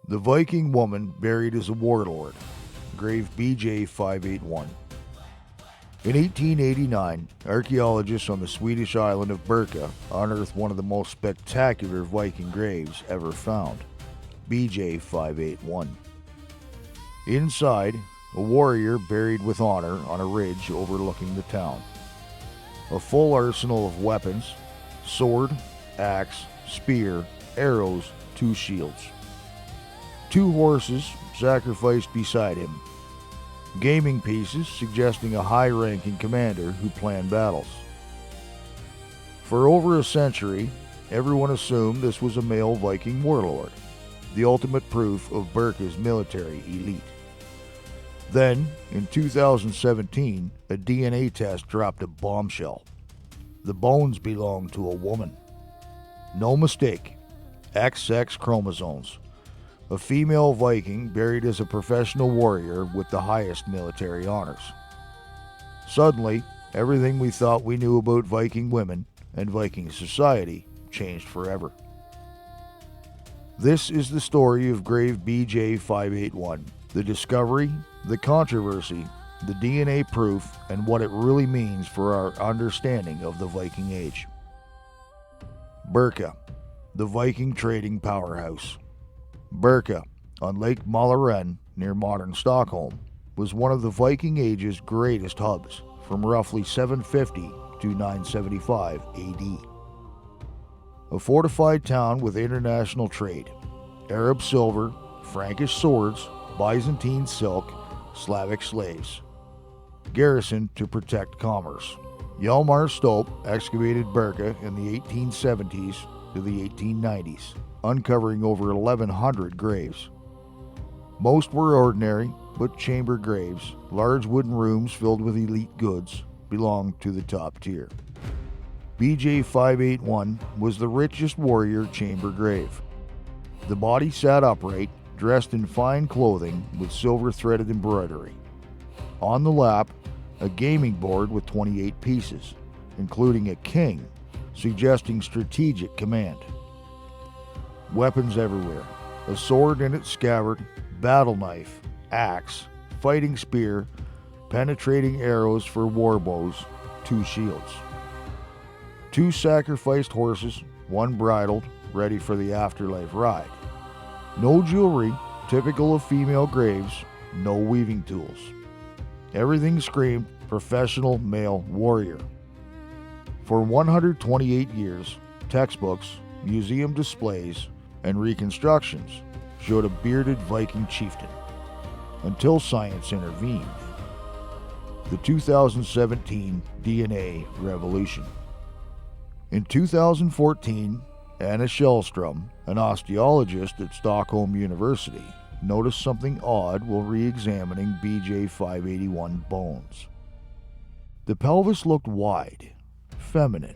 The Viking woman buried as a warlord, grave BJ581. In 1889, archaeologists on the Swedish island of Birka unearthed one of the most spectacular Viking graves ever found, BJ581. Inside, a warrior buried with honor on a ridge overlooking the town. A full arsenal of weapons: sword, axe, spear, arrows, 2 shields. 2 horses sacrificed beside him. Gaming pieces suggesting a high-ranking commander who planned battles. For over a century, everyone assumed this was a male Viking warlord, the ultimate proof of Birka's military elite. Then, in 2017, a DNA test dropped a bombshell. The bones belonged to a woman. No mistake, XX chromosomes. A female Viking buried as a professional warrior with the highest military honors. Suddenly, everything we thought we knew about Viking women and Viking society changed forever. This is the story of grave BJ581, the discovery, the controversy, the DNA proof, and what it really means for our understanding of the Viking Age. Birka, the Viking trading powerhouse. Birka, on Lake Mälaren near modern Stockholm, was one of the Viking Age's greatest hubs from roughly 750 to 975 AD. A fortified town with international trade, Arab silver, Frankish swords, Byzantine silk, Slavic slaves. Garrisoned to protect commerce. Hjalmar Stope excavated Birka in the 1870s to the 1890s, uncovering over 1,100 graves. Most were ordinary, but chamber graves, large wooden rooms filled with elite goods, belonged to the top tier. BJ581 was the richest warrior chamber grave. The body sat upright, dressed in fine clothing with silver-threaded embroidery. On the lap, a gaming board with 28 pieces, including a king, suggesting strategic command. Weapons everywhere: a sword in its scabbard, battle knife, axe, fighting spear, penetrating arrows for war bows, 2 shields. 2 sacrificed horses, 1 bridled, ready for the afterlife ride. No jewelry, typical of female graves, no weaving tools. Everything screamed professional male warrior. For 128 years, textbooks, museum displays, and reconstructions showed a bearded Viking chieftain, until science intervened. The 2017 DNA revolution. In 2014, Anna Shellstrom, an osteologist at Stockholm University, noticed something odd while re-examining BJ581 bones. The pelvis looked wide, feminine,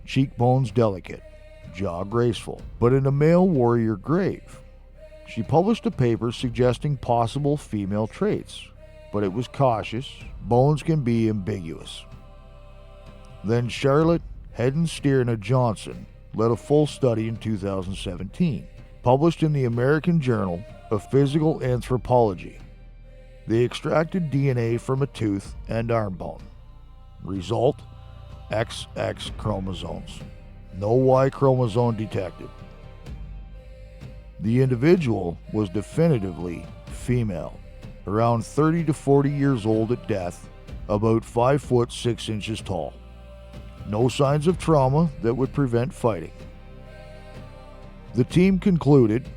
cheekbones delicate, jaw graceful, but in a male warrior grave. She published a paper suggesting possible female traits, but it was cautious. Bones can be ambiguous. Then Charlotte Hedenstierna Johnson led a full study in 2017, published in the American Journal of Physical Anthropology. They extracted DNA from a tooth and arm bone. Result: XX chromosomes. No Y chromosome detected. The individual was definitively female, around 30 to 40 years old at death, about 5 foot 6 inches tall. No signs of trauma that would prevent fighting. The team concluded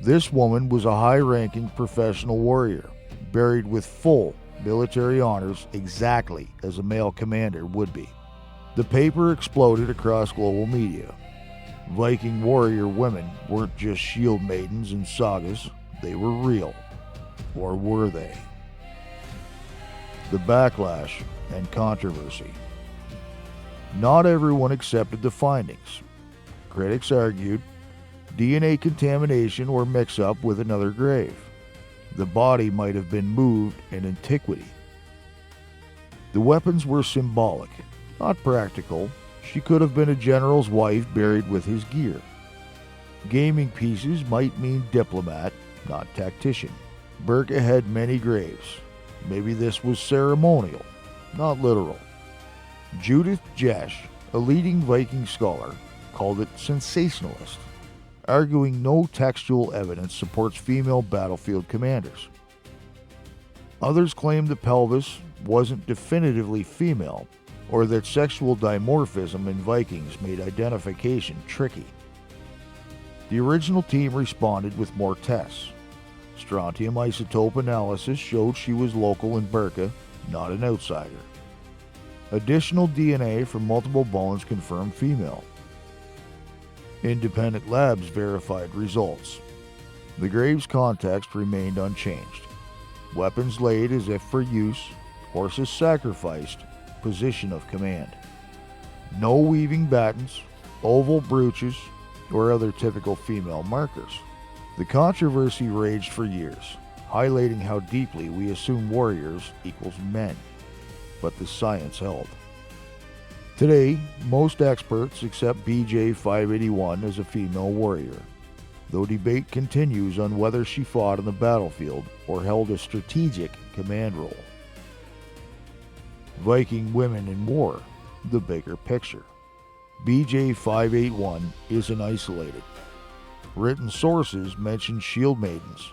this woman was a high-ranking professional warrior, buried with full military honors exactly as a male commander would be. The paper exploded across global media. Viking warrior women weren't just shield maidens in sagas, they were real. Or were they? The backlash and controversy. Not everyone accepted the findings. Critics argued DNA contamination or mix-up with another grave. The body might have been moved in antiquity. The weapons were symbolic, not practical. She could have been a general's wife buried with his gear. Gaming pieces might mean diplomat, not tactician. Birka had many graves. Maybe this was ceremonial, not literal. Judith Jesch, a leading Viking scholar, called it sensationalist, arguing no textual evidence supports female battlefield commanders. Others claim the pelvis wasn't definitively female, or that sexual dimorphism in Vikings made identification tricky. The original team responded with more tests. Strontium isotope analysis showed she was local in Birka, not an outsider. Additional DNA from multiple bones confirmed female. Independent labs verified results. The grave's context remained unchanged. Weapons laid as if for use, horses sacrificed, position of command. No weaving battens, oval brooches, or other typical female markers. The controversy raged for years, highlighting how deeply we assume warriors equals men, but the science held. Today, most experts accept BJ 581 as a female warrior, though debate continues on whether she fought on the battlefield or held a strategic command role. Viking women in war, the bigger picture. BJ 581 isn't isolated. Written sources mention shield-maidens.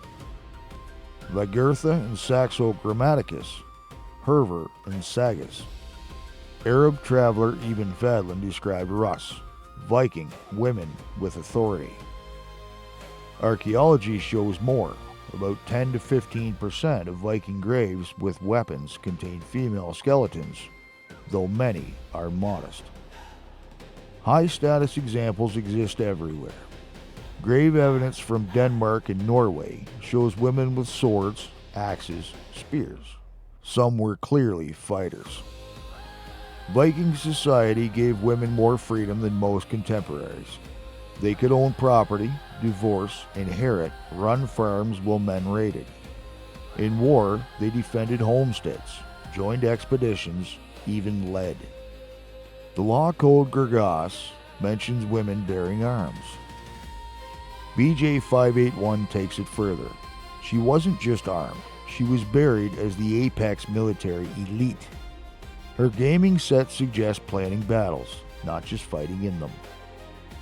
Lagertha and Saxo Grammaticus, Herver and Sagas. Arab traveler Ibn Fadlan described Rus, Viking women with authority. Archaeology shows more. About 10 to 15% of Viking graves with weapons contain female skeletons, though many are modest. High-status examples exist everywhere. Grave evidence from Denmark and Norway shows women with swords, axes, spears. Some were clearly fighters. Viking society gave women more freedom than most contemporaries. They could own property, divorce, inherit, run farms while men raided. In war, they defended homesteads, joined expeditions, even led. The law code Gergas mentions women bearing arms. BJ 581 takes it further. She wasn't just armed, she was buried as the apex military elite. Her gaming set suggests planning battles, not just fighting in them.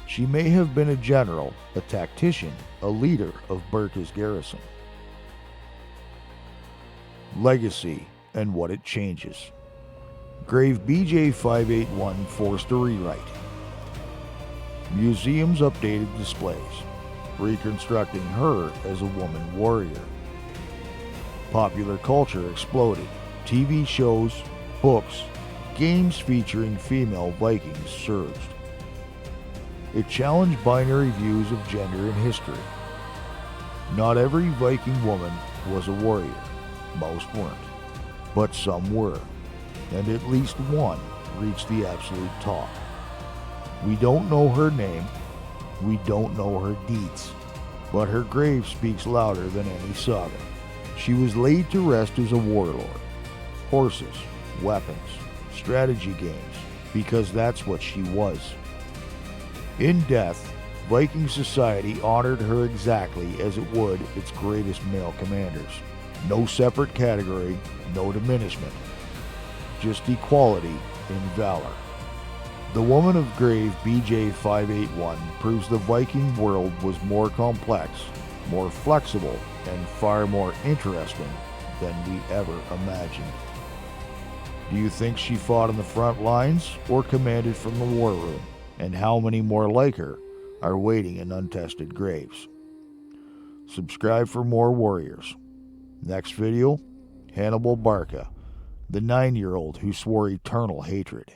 She may have been a general, a tactician, a leader of Birka's garrison. Legacy and what it changes. Grave BJ 581 forced a rewrite. Museums updated displays, reconstructing her as a woman warrior. Popular culture exploded. TV shows, books, games featuring female Vikings surged. It challenged binary views of gender and history. Not every Viking woman was a warrior. Most weren't. But some were. And at least one reached the absolute top. We don't know her name. We don't know her deeds. But her grave speaks louder than any saga. She was laid to rest as a warlord. Horses, weapons, strategy games, because that's what she was. In death, Viking society honored her exactly as it would its greatest male commanders. No separate category, no diminishment. Just equality in valor. The woman of grave BJ 581 proves the Viking world was more complex, more flexible, and far more interesting than we ever imagined. Do you think she fought on the front lines or commanded from the war room? And how many more like her are waiting in untested graves? Subscribe for more warriors. Next video, Hannibal Barca, the 9-year-old who swore eternal hatred.